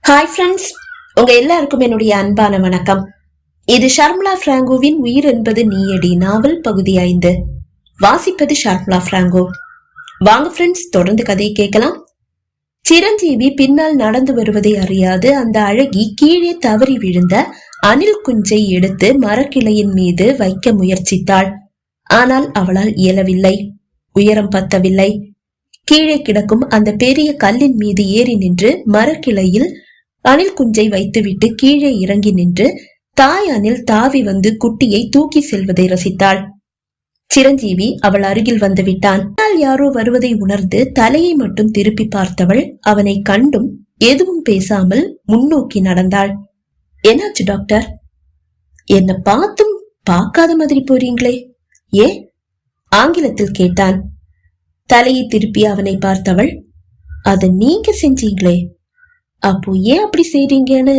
Hi friends, உங்க எல்லாருக்கும் என்னுடைய அன்பான வணக்கம். இது ஷர்மிளா பிராங்கோவின் உயிர் என்பது நீயடி நாவல் பகுதி 5. வாசிப்பது ஷர்மிளா பிராங்கோ. வாங்க ஃப்ரெண்ட்ஸ், தொடர்ந்து கதையை கேட்கலாம். சிரஞ்சீவி பின்னால் நடந்து வருவதை அறியாது அந்த அழகி கீழே தவறி விழுந்த அணில் குஞ்சை எடுத்து மரக்கிளையின் மீது வைக்க முயற்சித்தாள். ஆனால் அவளால் இயலவில்லை. உயரம் பத்தவில்லை. கீழே கிடக்கும் அந்த பெரிய கல்லின் மீது ஏறி நின்று மரக்கிளையில் அணில் குஞ்சை வைத்துவிட்டு கீழே இறங்கி நின்று தாய் அணில் தாவி வந்து குட்டியை தூக்கி செல்வதை ரசித்தாள். சிரஞ்சீவி அவள் அருகில் வந்து விட்டான். யாரோ வருவதை உணர்ந்து தலையை மட்டும் திருப்பி பார்த்தவள் அவனை கண்டும் எதுவும் பேசாமல் முன்னோக்கி நடந்தாள். என்னாச்சு டாக்டர்? என்ன பார்த்தும் பார்க்காத மாதிரி போறீங்களே, ஏ? ஆங்கிலத்தில் கேட்டான். தலையை திருப்பி அவனை பார்த்தவள், அத நீங்க செஞ்சீங்களே, அப்போ ஏன் அப்படி செய்றீங்கன்னு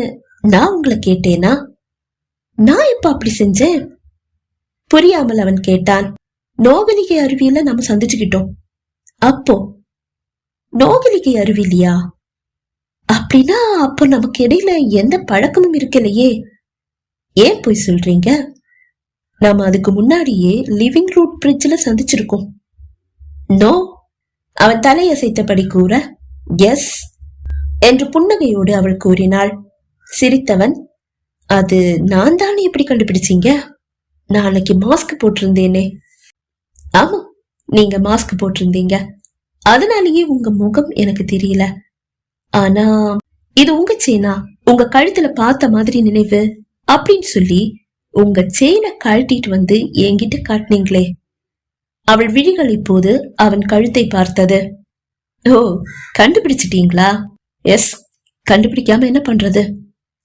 நான் உங்களை கேட்டேனா? நான் எப்ப அப்படி செஞ்சேன்? புரியாமல் அவன் கேட்டான். நோகலிகை அருவியில நம்ம சந்திச்சுக்கிட்டோம். அப்போ நோகலிகை அருவிலையா? அப்படின்னா அப்போ நமக்கு இடையில எந்த பழக்கமும் இருக்கலையே. ஏன் போய் சொல்றீங்க? நாம அதுக்கு முன்னாடியே லிவிங் ரூட் பிரிட்ஜ்ல சந்திச்சிருக்கோம். நோ, அவன் தலையசைத்தபடி கூற, எஸ் என்று புன்னகையோடு அவள் கூறினாள். சிரித்தவன், அது நான் தானே எப்படி கண்டுபிடிச்சீங்க? நான் அன்னைக்கு மாஸ்க் போட்டிருந்தேனே. ஆமா, நீங்க மாஸ்க் போட்டிருந்தீங்க, அதனாலேயே உங்க முகம் எனக்கு தெரியல. ஆனா இது உங்க செயினா? உங்க கழுத்துல பார்த்த மாதிரி நினைவு அப்படின்னு சொல்லி உங்க செயினை கழட்டிட்டு வந்து என்கிட்ட காட்டினீங்களே. அவள் விழிகள் இப்போது அவன் கழுத்தை பார்த்தது. ஓ, கண்டுபிடிச்சிட்டீங்களா? எஸ், கண்டுபிடிக்காம என்ன பண்றது?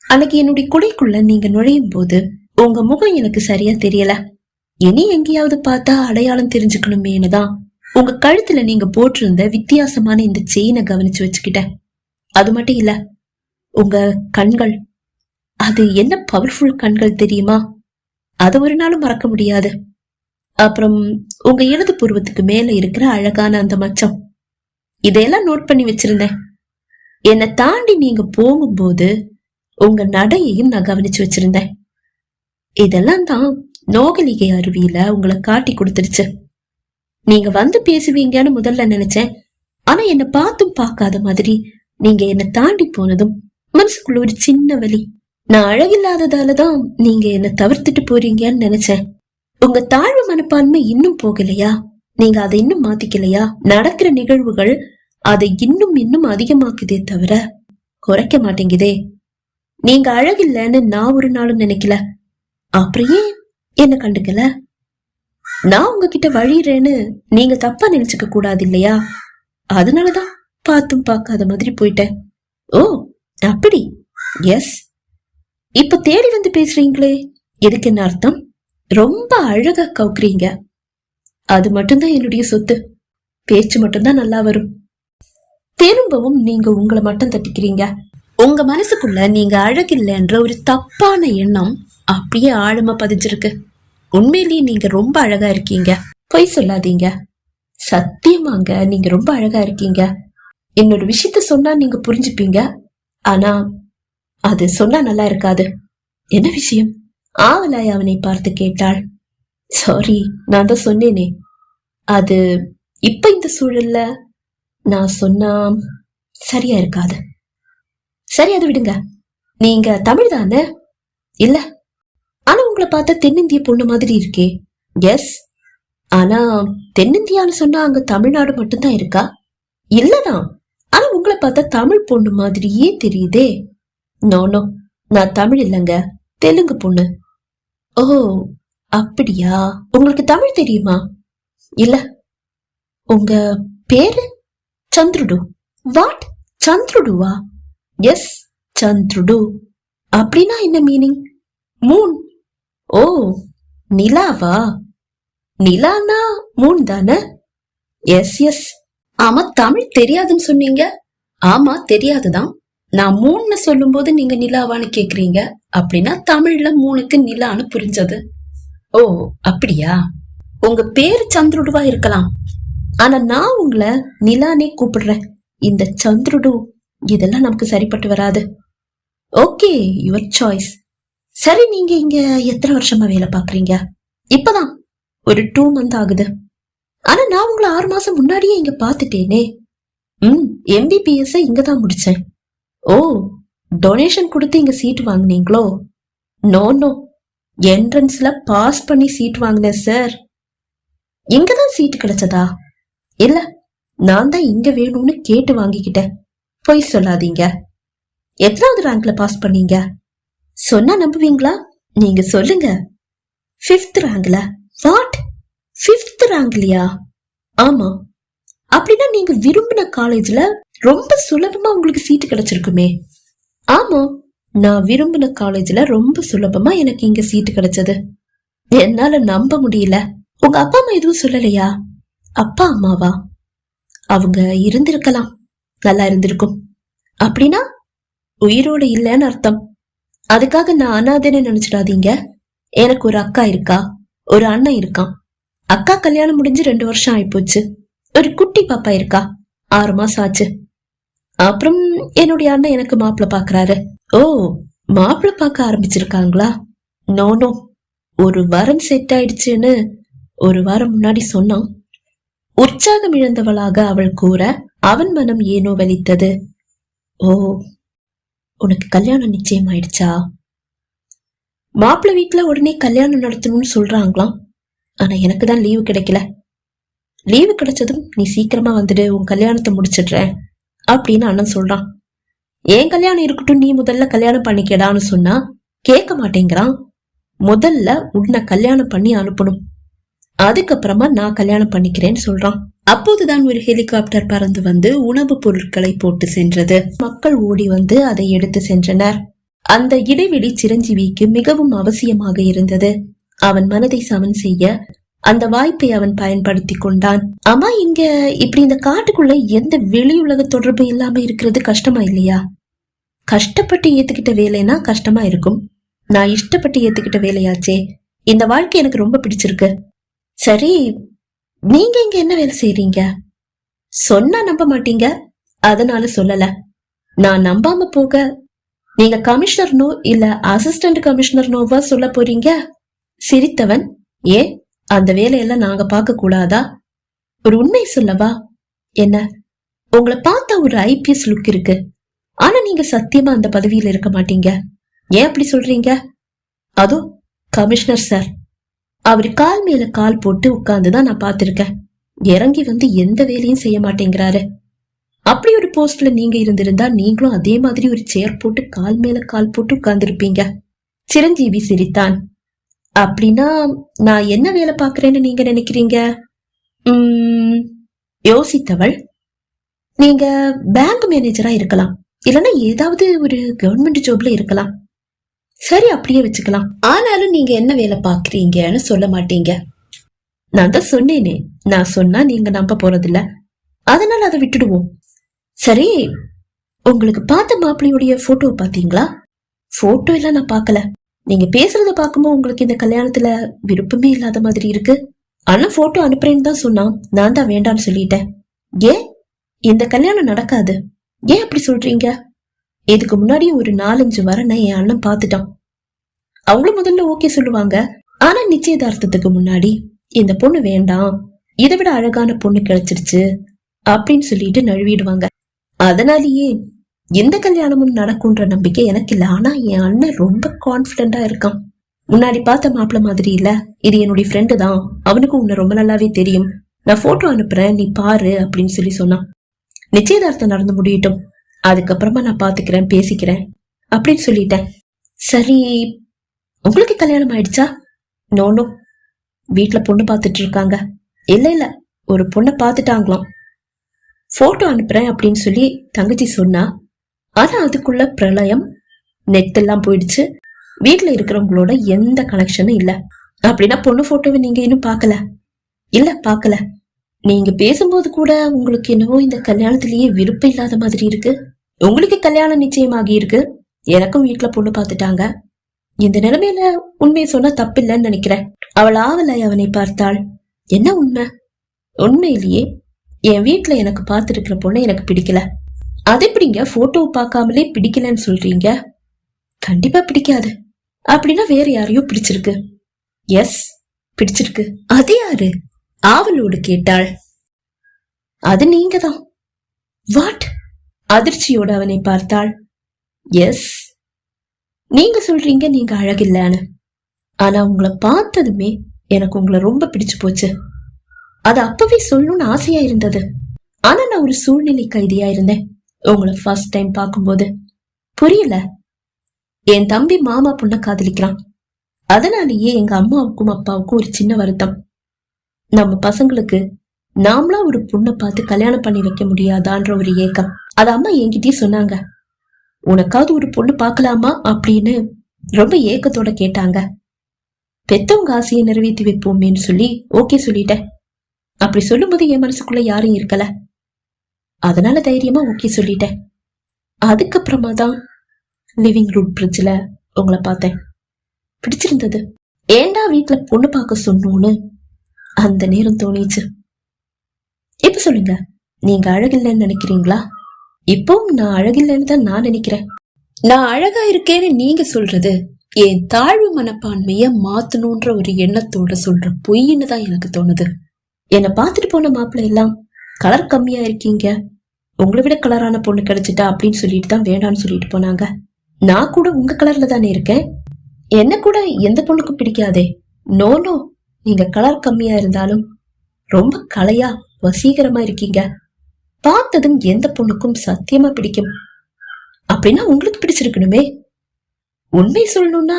அன்னைக்கு என்னுடைய குடைக்குள்ள நீங்க நுழையும் போது உங்க முகம் எனக்கு சரியா தெரியல. இனி எங்கேயாவது பார்த்தா அடையாளம் தெரிஞ்சுக்கணுமேனுதான் உங்க கழுத்துல நீங்க போட்டிருந்த வித்தியாசமான இந்த செயினை கவனிச்சு வச்சுக்கிட்டேன். அது மட்டும் இல்ல, உங்க கண்கள், அது என்ன பவர்ஃபுல் கண்கள் தெரியுமா? அது ஒரு நாளும் மறக்க முடியாது. அப்புறம் உங்க இடது புருவத்துக்கு மேல இருக்கிற அழகான அந்த மச்சம், இதையெல்லாம் நோட் பண்ணி வச்சிருந்தேன். என்னை தாண்டி நீங்க போகும்போது உங்க நடையையும் நான் கவனிச்சு வச்சிருந்தேன். இதெல்லாம் தான் நோகலிகை அருவியில உங்களை காட்டி கொடுத்துருச்சு. நீங்க வந்து பேசுவீங்கன்னு முதல்ல நினைச்சேன். ஆனா என்னை பார்த்தும் பார்க்காத மாதிரி நீங்க என்னை தாண்டி போனதும் மனசுக்குள்ள ஒரு சின்ன வலி. நான் அழகில்லாததாலதான் நீங்க என்னை தவிர்த்துட்டு போறீங்கன்னு நினைச்சேன். உங்க தாழ்வு மனப்பான்மை இன்னும் போகலையா? நீங்க அதை இன்னும் மாத்திக்கலையா? நடக்கிற நிகழ்வுகள் அதை இன்னும் இன்னும் அதிகமாக்குதே தவிர குறைக்க மாட்டேங்குதே. நீங்க அழகில்லன்னு நான் ஒரு நாளும் நினைக்கல. அப்புறம் ஏன் என்ன கண்டுக்கல? நான் உங்ககிட்ட வழிறேன்னு நீங்க தப்பா நினைச்சுக்க கூடாது இல்லையா? அதனாலதான் பார்த்தும் பார்க்காத மாதிரி போயிட்டேன். ஓ, அப்படி? எஸ். இப்ப தேடி வந்து பேசுறீங்களே, எதுக்கு என்ன அர்த்தம்? ரொம்ப அழகா கவுக்குறீங்க. அது மட்டும்தான் என்னுடைய சொத்து. பேச்சு மட்டும்தான் நல்லா வரும். திரும்பவும் நீங்க உங்களை மட்டும் தட்டிக்கிறீங்க. உங்க மனசுக்குள்ள நீங்க அழகில்லைன்ற ஒரு தப்பான எண்ணம் அப்படியே ஆழமா பதிஞ்சிருக்கு. உண்மையிலேயே நீங்க ரொம்ப அழகா இருக்கீங்க. பொய் சொல்லாதீங்க. சத்தியமாங்க, நீங்க ரொம்ப அழகா இருக்கீங்க. இன்னொரு விஷயத்த சொன்னா நீங்க புரிஞ்சுப்பீங்க. ஆனா அது சொன்னா நல்லா இருக்காது. என்ன விஷயம்? ஆவலாய் அவனை பார்த்து கேட்டாள். சாரி, நான் தான் சொன்னேனே. அது இப்ப இந்த சூழல்ல நான் சொன்னா சரியா இருக்காது. சரி, அதை விடுங்க. நீங்க தமிழ் தானே? இல்ல, ஆனா உங்களை பார்த்தா தென்னிந்திய பொண்ணு மாதிரி இருக்கே. எஸ், ஆனா தென்னிந்தியான்னு சொன்னா அங்க தமிழ்நாடு மட்டும்தான் இருக்கா? இல்லதான், ஆனா உங்களை பார்த்தா தமிழ் பொண்ணு மாதிரியே தெரியுதே. நோ, நான் தமிழ் இல்லைங்க, தெலுங்கு பொண்ணு. ஓ, அப்படியா? உங்களுக்கு தமிழ் தெரியுமா? இல்ல. உங்க பேரு? சந்திருடு. வாட்? சந்திருடுவா? எஸ், சந்திருடு. அப்படின்னா என்ன மீனிங்? மூன். ஓ, நிலாவா? நிலானா மூன் தானே? Yes yes. ஆமா, தமிழ் தெரியாதுன்னு சொன்னீங்க. ஆமா, தெரியாதுதான். நான் மூணுன்னு சொல்லும் போது நீங்க நிலாவான்னு கேக்குறீங்க. அப்படின்னா தமிழ்ல மூணுக்கு நிலான்னு புரிஞ்சது. ஓ, அப்படியா? உங்க பேரு சந்திருடுவா இருக்கலாம், ஆனா நான் உங்களை நிலானே கூப்பிடுறேன். இந்த சந்திருடு இதெல்லாம் நமக்கு சரிப்பட்டு வராது. Okay, your choice. சரி, நீங்க இங்க எத்தனை வருஷமா வேலை பாக்குறீங்க? இப்பதான் ஒரு 2 மந்த் ஆகுது. ஆனா நான் உங்களை 6 மாசம் முன்னாடியே இங்க பாத்துட்டேனே. MBBS இங்கதான் முடிச்சேன். ஓ, டொனேஷன் கொடுத்து இங்க சீட் வாங்குனீங்களோ? நோ நோ, என்ட்ரன்ஸ்ல பாஸ் பண்ணி சீட் வாங்கினேன் சார். இங்கதான் சீட் கிடைச்சதா? இல்ல, நான் தான் இங்க வேணும்னு கேட்டு வாங்கிக்கிட்டேன். பொய் சொல்லாதீங்க. எத்தனாவது ரேங்க்ல பாஸ் பண்ணீங்க? சொன்னா நம்புவீங்களா? நீங்க சொல்லுங்க. 5th ரேங்க்ல. What, 5th ரேங்க்லயா? ஆமா. அப்படின்னா நீங்க விரும்பின காலேஜ்ல ரொம்ப சுலபமா உங்களுக்கு சீட்டு கிடைச்சிருக்குமே. ஆமா, நான் விரும்பின காலேஜ்ல ரொம்ப சுலபமா எனக்கு இங்க சீட்டு கிடைச்சது. என்னால நம்ப முடியல. உங்க அப்பா அம்மா எதுவும் சொல்லலையா? அப்பா அம்மாவா? அவங்க இருந்திருக்கலாம், நல்லா இருந்திருக்கும். அப்படின்னா உயிரோடு இல்லைன்னு அர்த்தம். அதுக்காக நான் அனாதைன்னு நினைச்சிடாதீங்க. எனக்கு ஒரு அக்கா இருக்கா, ஒரு அண்ணன் இருக்கான். அக்கா கல்யாணம் முடிஞ்சு 2 வருஷம் ஆயிப்போச்சு. ஒரு குட்டி பாப்பா இருக்கா, 6 மாசம் ஆச்சு. அப்புறம் என்னுடைய அண்ணன் எனக்கு மாப்பிள்ள பாக்குறாரு. ஓ, மாப்பிள்ள பார்க்க ஆரம்பிச்சிருக்காங்களா? நோ நோ, ஒரு வாரம் செட் ஆயிடுச்சுன்னு 1 வாரம் முன்னாடி சொன்னான். உற்சாகம் இழந்தவளாக அவள் கூற அவன் மனம் ஏனோ வலித்தது. ஓ, உனக்கு கல்யாணம் நிச்சயம் ஆயிடுச்சா? மாப்பிள்ள வீட்டுல உடனே கல்யாணம் நடத்தணும்னு சொல்றாங்களாம். ஆனா எனக்கு தான் லீவு கிடைக்கல. லீவு கிடைச்சதும் நீ சீக்கிரமா வந்துடு, உன் கல்யாணத்தை முடிச்சிடுறேன் அப்படின்னு அண்ணன் சொல்றான். ஏன் கல்யாணம் இருக்கட்டும், நீ முதல்ல கல்யாணம் பண்ணிக்கடான்னு சொன்னா கேட்க மாட்டேங்கிறான். முதல்ல உன்னை கல்யாணம் பண்ணி அனுப்பணும், அதுக்கப்புறமா நான் கல்யாணம் பண்ணிக்கிறேன்னு சொல்றான். அப்போதுதான் ஒரு ஹெலிகாப்டர் பறந்து வந்து உணவு பொருட்களை போட்டு சென்றது. மக்கள் ஓடி வந்து அதை எடுத்து சென்றனர். அந்த இடைவெளி சிரஞ்சீவிக்கு மிகவும் அவசியமாக இருந்தது. அவன் மனதை சமன் செய்ய அந்த வாய்ப்பை அவன் பயன்படுத்தி கொண்டான். அம்மா, இங்க இப்படி இந்த காட்டுக்குள்ள எந்த வெளி உலக தொடர்பு இல்லாம இருக்கிறது கஷ்டமா இல்லையா? கஷ்டப்பட்டு ஏத்துக்கிட்ட வேலைனா கஷ்டமா இருக்கும். நான் இஷ்டப்பட்டு ஏத்துக்கிட்ட வேலையாச்சே. இந்த வாழ்க்கை எனக்கு ரொம்ப பிடிச்சிருக்கு. சரி, நீங்க இங்க என்ன வேலை செய்றீங்க? சொன்னா நம்ப மாட்டீங்க, அதனால சொல்லல. நான் நம்பாம போக நீங்க கமிஷனர்னோ இல்ல அசிஸ்டன்ட் கமிஷனர்னோவா சொல்ல போறீங்க? சிரித்தவன், ஏன் அந்த வேலையெல்லாம் நாங்க பார்க்க கூடாதா? ஒரு உண்மை சொல்லவா? என்ன, உங்களை பார்த்தா ஒரு IPS லுக் இருக்கு. ஆனா நீங்க சத்தியமா அந்த பதவியில இருக்க மாட்டீங்க. ஏன் அப்படி சொல்றீங்க? அதோ கமிஷனர் சார், அவரு கால் மேல கால் போட்டு உட்கார்ந்துதான் நான் பாத்திருக்கேன். இறங்கி வந்து எந்த வேலையும் செய்ய மாட்டேங்கிறாரு. அப்படி ஒரு போஸ்ட்ல நீங்க இருந்திருந்தா நீங்களும் அதே மாதிரி ஒரு சேர் போட்டு கால் மேல கால் போட்டு உட்கார்ந்து இருப்பீங்க. சிரஞ்சீவி சிரித்தான். அப்படின்னா நான் என்ன வேலை பாக்குறேன்னு நீங்க நினைக்கிறீங்க? யோசித்தவள், நீங்க பேங்க் மேனேஜரா இருக்கலாம், இல்லன்னா ஏதாவது ஒரு கவர்மெண்ட் ஜாப்ல இருக்கலாம். சரி, அப்படியே வச்சுக்கலாம். ஆனாலும் நீங்க என்ன வேலை பாக்குறீங்கன்னு சொல்ல மாட்டீங்க. நான் தான் சொன்னேனே, நான் சொன்னா நீங்க நம்ப போறதில்ல, அதனால அதை விட்டுடுவோம். சரி, உங்களுக்கு பார்த்த மாப்பிள்ளையுடைய போட்டோ பாத்தீங்களா? போட்டோ எல்லாம் நான் பாக்கல. நீங்க பேசுறத பாக்கும்போது உங்களுக்கு இந்த கல்யாணத்துல விருப்பமே இல்லாத மாதிரி இருக்கு. ஆனா போட்டோ அனுப்புறேன்னு தான் சொன்னான். நான் தான் வேண்டான்னு சொல்லிட்டேன். ஏன் இந்த கல்யாணம் நடக்காது? ஏன் அப்படி சொல்றீங்க? இதுக்கு முன்னாடி ஒரு 4-5 வரனை என் அண்ணன் பாத்துட்டான். அவங்களும் முதல்ல ஓகே சொல்லுவாங்க. ஆனா நிச்சயதார்த்தத்துக்கு முன்னாடி இந்த பொண்ணு வேண்டாம், இதை விட அழகான பொண்ணு கிடைச்சிருச்சு அப்படின்னு சொல்லிட்டு நழுவிடுவாங்க. அதனாலேயே எந்த கல்யாணமும் நடக்கும்ன்ற நம்பிக்கை எனக்கு இல்ல. ஆனா என் அண்ணன் ரொம்ப கான்பிடண்டா இருக்கான். முன்னாடி பார்த்த மாப்பிள்ள மாதிரி இல்ல, இது என்னுடைய ஃப்ரெண்டு தான், அவனுக்கு உன்னை ரொம்ப நல்லாவே தெரியும், நான் போட்டோ அனுப்புறேன் நீ பாரு அப்படின்னு சொல்லி சொன்னான். நிச்சயதார்த்தம் நடந்து முடியட்டும், அதுக்கப்புறமா நான் பாத்துக்கிறேன், பேசிக்கிறேன் அப்படின்னு சொல்லிட்டேன். சரி, உங்களுக்கு கல்யாணம் ஆயிடுச்சா? நோ, வீட்டுல பொண்ணு பாத்துட்டு இருக்காங்க. இல்ல, ஒரு பொண்ணை பாத்துட்டாங்களாம். போட்டோ அனுப்புறேன் அப்படின்னு சொல்லி தங்கச்சி சொன்னா. ஆனா அதுக்குள்ள பிரளயம், நெட் எல்லாம் போயிடுச்சு. வீட்டுல இருக்கிறவங்களோட எந்த கனெக்ஷனும் இல்ல. அப்படின்னா பொண்ணு போட்டோவை நீங்க இன்னும் பாக்கல? இல்ல, பாக்கல. நீங்க பேசும்போது கூட உங்களுக்கு என்னவோ இந்த கல்யாணத்திலேயே விருப்பம் இல்லாத மாதிரி இருக்கு. உங்களுக்கு கல்யாணம் நிச்சயமாகி இருக்கு, எனக்கும் வீட்டுல பொண்ணு பாத்துட்டாங்க. இந்த நிலைமையில உண்மையை சொன்னா தப்பில்லைன்னு நினைக்கிறேன். அவள் ஆவலை அவனை பார்த்தாள். என்ன உண்மை? உண்மையிலேயே என் வீட்டுல எனக்கு பார்த்திருக்கிற பொண்ணு எனக்கு பிடிக்கல. அது எப்படிங்க போட்டோ பார்க்காமலே பிடிக்கலன்னு சொல்றீங்க? கண்டிப்பா பிடிக்காது. அப்படின்னா வேற யாரையோ பிடிச்சிருக்கு. எஸ், பிடிச்சிருக்கு. அது யாரு? ஆவலோடு கேட்டாள். அது நீங்க தான். வாட்? அதிர்ச்சியோடு அவனை பார்த்தாள். எஸ், நீங்க சொல்றீங்க நீங்க அழகில்லன்னு. ஆனா உங்களை பார்த்ததுமே எனக்கு உங்களை ரொம்ப பிடிச்சு போச்சு. அது அப்பவே சொல்லணும்னு ஆசையா இருந்தது. ஆனா நான் ஒரு சூழ்நிலை கைதியா இருந்தேன். உங்களை ஃபர்ஸ்ட் டைம் பார்க்கும்போது புரியல. என் தம்பி மாமா பொண்ண காதலிக்கிறான். அதனாலேயே எங்க அம்மாவுக்கும் அப்பாவுக்கும் ஒரு சின்ன வருத்தம். நம்ம பசங்களுக்கு நாமளா ஒரு பொண்ணை பார்த்து கல்யாணம் பண்ணி வைக்க முடியாதான்ற ஒரு ஏக்கம். அது அம்மா என்கிட்டயே சொன்னாங்க. உனக்காவது ஒரு பொண்ணு பார்க்கலாமா அப்படின்னு ரொம்ப ஏக்கத்தோட கேட்டாங்க. பெத்தவங்க ஆசையை நிறைவேற்றி வைப்போமேன்னு சொல்லி ஓகே சொல்லிட்டேன். அப்படி சொல்லும் போது என் மனசுக்குள்ள யாரும் இருக்கல. அதனால தைரியமா ஓகே சொல்லிட்டேன். அதுக்கப்புறமா தான் லிவிங் ரூம் பிரிட்ஜ்ல உங்களை பார்த்தேன். பிடிச்சிருந்தது. ஏண்டா வீட்டுல பொண்ணு பார்க்க சொன்னோன்னு அந்த நேரம் தோணிச்சு. இப்ப சொல்லுங்க, நீங்க அழகில்லைன்னு நினைக்கிறீங்களா? இப்போ நான் அழகில்லைன்னு தான் நான் நினைக்கிறேன். நான் அழகா இருக்கேன்னு நீங்க சொல்றது என் தாழ்வு மனப்பான்மைய மாத்தணும்ன்ற ஒரு எண்ணத்தோட சொல்ற பொய்ன்னு தான் எனக்கு தோணுது. என்னை பார்த்துட்டு போன மாப்பிள்ளை எல்லாம் கலர் கம்மியா இருக்கீங்க, உங்களை விட கலரான பொண்ணு கிடைச்சிட்டா அப்படின்னு சொல்லிட்டு தான் வேண்டான்னு சொல்லிட்டு போனாங்க. நான் கூட உங்க கலர்ல தானே இருக்கேன். என்ன கூட எந்த பொண்ணுக்கும் பிடிக்காதே. நோ நோ, நீங்க கலர் கம்மியா இருந்தாலும் ரொம்ப கலையா வசீகரமா இருக்கீங்க. பார்த்ததும் எந்த பொண்ணுக்கும் சத்தியமா பிடிக்கும். அப்படின்னா உங்களுக்கு பிடிச்சிருக்கணுமே. உண்மை சொல்லணும்னா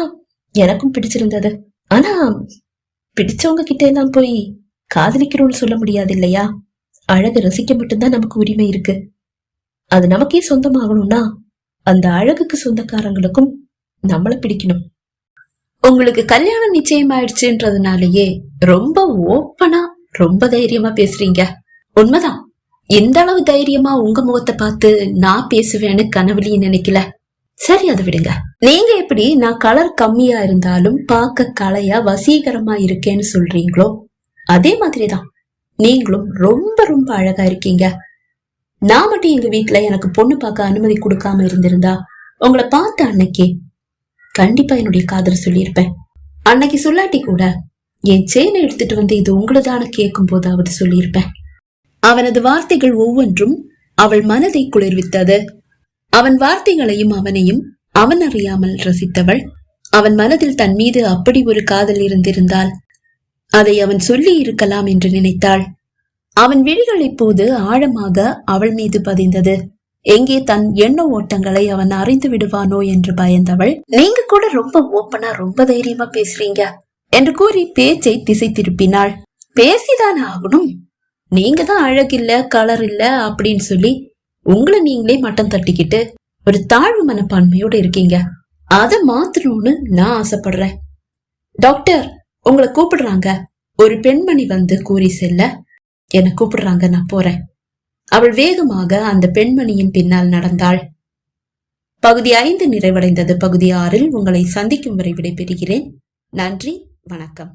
எனக்கும் பிடிச்சிருந்தது. ஆனா பிடிச்சவங்க கிட்ட எல்லாம் போய் காதலிக்கிறோம்னு சொல்ல முடியாது இல்லையா? அழகு ரசிக்க மட்டும்தான் நமக்கு உரிமை இருக்கு. அது நமக்கே சொந்தமாகணும்னா அந்த அழகுக்கு சொந்தக்காரங்களுக்கும் நம்மள பிடிக்கணும். உங்களுக்கு கல்யாணம் நிச்சயமாயிடுச்சுன்றதுனாலயே ரொம்ப ஓப்பனா ரொம்ப தைரியமா பேசுறீங்க. உண்மைதான். எந்த அளவு தைரியமா உங்க முகத்தை பார்த்து நான் பேசுவேன்னு கனவுலயே நினைக்கல. சரி, அதை விடுங்க. நீங்க எப்படி நான் கலர் கம்மியா இருந்தாலும் பார்க்க கலையா வசீகரமா இருக்கேன்னு சொல்றீங்களோ அதே மாதிரிதான் நீங்களும் ரொம்ப ரொம்ப அழகா இருக்கீங்க. நான் மட்டும் எங்க வீட்டுல எனக்கு பொண்ணு பார்க்க அனுமதி கொடுக்காம இருந்திருந்தா உங்களை பார்த்த அன்னைக்கு கண்டிப்பா என்னுடைய காதல சொல்லியிருப்பேன். அன்னைக்கு சொல்லாட்டி கூட என் செயினை எடுத்துட்டு வந்து இது உங்களதான கேட்கும் போதாவது சொல்லியிருப்பேன். அவனது வார்த்தைகள் ஒவ்வொன்றும் அவள் மனதை குளிர்வித்தது. அவன் வார்த்தைகளையும் அவனையும் அவன் அறியாமல் ரசித்தவள். அவன் மனதில் தன் மீது அப்படி ஒரு காதல் இருந்திருந்தால் அதை அவன் சொல்லி இருக்கலாம் என்று நினைத்தாள். அவன் விழிகள் இப்போது ஆழமாக அவள் மீது பதிந்தது. எங்கே தன் எண்ண ஓட்டங்களை அவன் அறிந்து விடுவானோ என்று பயந்தவள், நீங்க கூட ரொம்ப ஓப்பனா ரொம்ப தைரியமா பேசுறீங்க என்று கூறி பேச்சை திசை திருப்பினாள். பேசிதான் ஆகணும். நீங்க தான் அழகில்ல கலர் இல்ல அப்படின்னு சொல்லி உங்களை நீங்களே மட்டம் தட்டிக்கிட்டு ஒரு தாழ்வு மனப்பான்மையோட இருக்கீங்க. அதை மாத்தணும்னு நான் ஆசைப்படுறேன். டாக்டர், உங்களை கூப்பிடுறாங்க. ஒரு பெண்மணி வந்து கூறி செல்ல, என்னை கூப்பிடுறாங்க, நான் போறேன். அவள் வேகமாக அந்த பெண்மணியின் பின்னால் நடந்தாள். பகுதி 5 நிறைவடைந்தது. பகுதி 6 உங்களை சந்திக்கும் வரை விடைபெறுகிறேன். நன்றி, வணக்கம்.